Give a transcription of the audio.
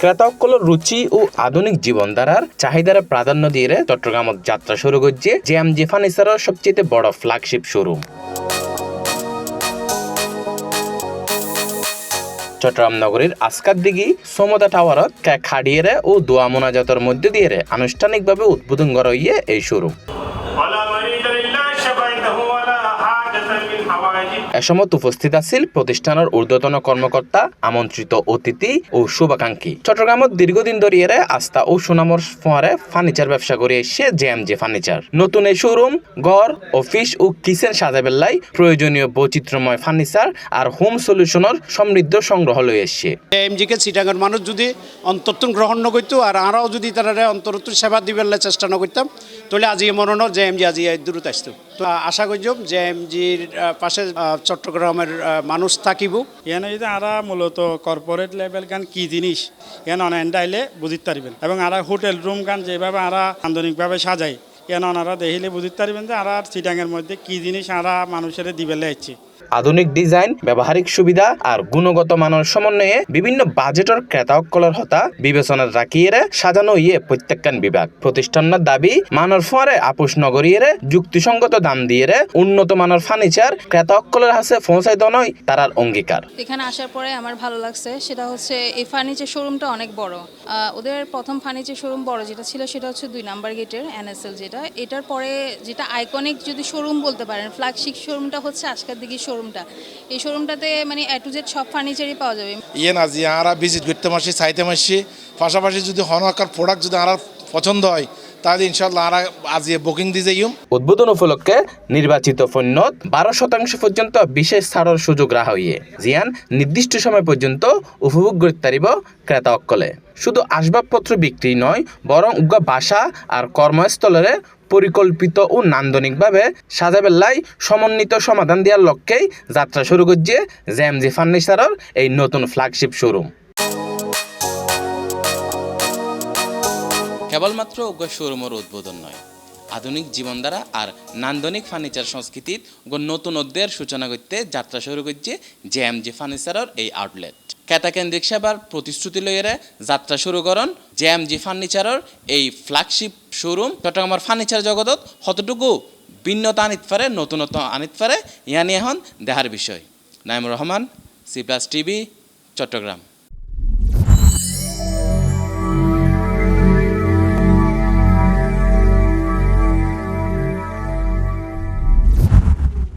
ক্রেতাসকলের রুচি ও আধুনিক জীবনধারার চাহিদার প্রাধান্য দিয়ে চট্টগ্রামত যাত্রা শুরু করছে জেএমজি ফার্নিচারের সবচেয়ে বড় ফ্ল্যাগশিপ শোরুম। চট্টগ্রাম নগরীর আসকার দিঘি সমতা টাওয়ারত খাড়িয়ে ও দোয়া মোনাজাতের মধ্যে দিয়ে আনুষ্ঠানিকভাবে উদ্বোধন করা হইয়ে এই শোরুম। এ সময় উপস্থিত আছিল প্রতিষ্ঠানের ঊর্ধ্বতন কর্মকর্তা, আমন্ত্রিত অতিথি ও শুভাকাঙ্ক্ষী। চট্টগ্রামত দীর্ঘদিন ধরিয়ে আস্থা ও সুনামর ফোয়ারে ফার্নিচার ব্যবসা করে এসে জেএমজি ফার্নিচার। নতুন এই শোরুম ঘর, অফিস ও কিচেন সাজাবেল্লাই প্রয়োজনীয় বৈচিত্র্যময় ফার্নিচার আর হোম সলিউশনের সমৃদ্ধ সংগ্রহ লয়ে এসছে। জেএমজি কে চিটাগাং মানুষ যদি অন্তর্তুন গ্রহণ ন করতো আর আমরাও যদি তারা অন্তর্তুন সেবা দিবার চেষ্টা ন করতাম তাহলে আজ মনে হয় জেএমজি আজ দূরত আসতো। তো আশা করি জেএমজির পাশে চট্টগ্রামের মানুষ থাকিব। এখানে যদি আরা মূলত কর্পোরেট লেভেল গান কি জিনিস এখানে অনেক আইলে বুঝতে পারবেন এবং আরা হোটেল রুম গান যেভাবে আরা আন্দোলিকভাবে সাজাই এখানে ওনারা দেখিলে বুঝতে পারবেন যে আরা চিটাঙের মধ্যে কি জিনিস আরা মানুষের দিবেলে হচ্ছে। আধুনিক ডিজাইন, ব্যবহারিক সুবিধা আর গুণগত মানের সমন্বয়ে বিভিন্ন বাজেটের ক্রেতাসকলের হতা বিবেচনা রাখিয়ে সাজানো ইয়ে প্রত্যেকখান বিভাগ। প্রতিষ্ঠানের দাবি মানের ফোয়ারে আপোষ নগরিয়ে যুক্তিসঙ্গত দাম দিয়ে উন্নত মানের ফার্নিচার ক্রেতাসকলের হাতে পৌঁছাই দেওয়াই তার অঙ্গীকার। এখানে আসার পরে আমার ভালো লাগছে, সেটা হচ্ছে এই ফার্নিচার শোরুমটা অনেক বড়। ওদের প্রথম ফার্নিচার শোরুম বড় যেটা ছিল সেটা হচ্ছে 2 নাম্বার গেটের এনএসএল, যেটা এটার পরে যেটা আইকনিক যদি শোরুম বলতে পারেন ফ্ল্যাগশিপ শোরুমটা হচ্ছে আজকার দিকে শোরুমটা। এই শোরুমটাতে মানে এ টু জেড সব ফার্নিচারই পাওয়া যাবে। ইয়ে না যে আমরা ভিজিট করতে মাসি চাইতে মাসি পাশাপাশি যদি হনকার প্রোডাক্ট যদি আর পছন্দ হয় তাহলে ইনশাল্লাহ আর আজ বুকিং দিয়ে যাই। উদ্বোধন উপলক্ষে নির্বাচিত পণ্যত 12% পর্যন্ত বিশেষ ছাড়ের সুযোগ রাখা হইয়ে জিয়ান নির্দিষ্ট সময় পর্যন্ত উপভোগ করতে পারিব ক্রেতাসকলে। শুধু আসবাবপত্র বিক্রি নয়, বরং বাসা আর কর্মস্থলের পরিকল্পিত ও নান্দনিকভাবে সাজাবেল্লাই সমন্বিত সমাধান দেওয়ার লক্ষ্যেই যাত্রা শুরু করছে জেএমজি ফার্নিচারের এই নতুন ফ্ল্যাগশিপ শোরুম। কেবলমাত্র শোরুমের উদ্বোধন নয়, আধুনিক জীবনধারা আর নান্দনিক ফার্নিচার সংস্কৃতির নতুন অধ্যায়ের সূচনা করতে যাত্রা শুরু করছে জেএমজি ফার্নিচারের এই আউটলেট। ক্রেতাকেন্দ্রিক সেবার প্রতিশ্রুতি লইয়ে যাত্রা শুরু করেন জেএমজি ফার্নিচারের এই ফ্ল্যাগশিপ শোরুম। চট্টগ্রামের ফার্নিচার জগতত কতটুকু ভিন্নতা আনিত পারে, নতুনত্ব আনিত পারে, ইয়া নিয়ে এখন দেখার বিষয়। Naimur Rahman, C+ TV, Chittagong.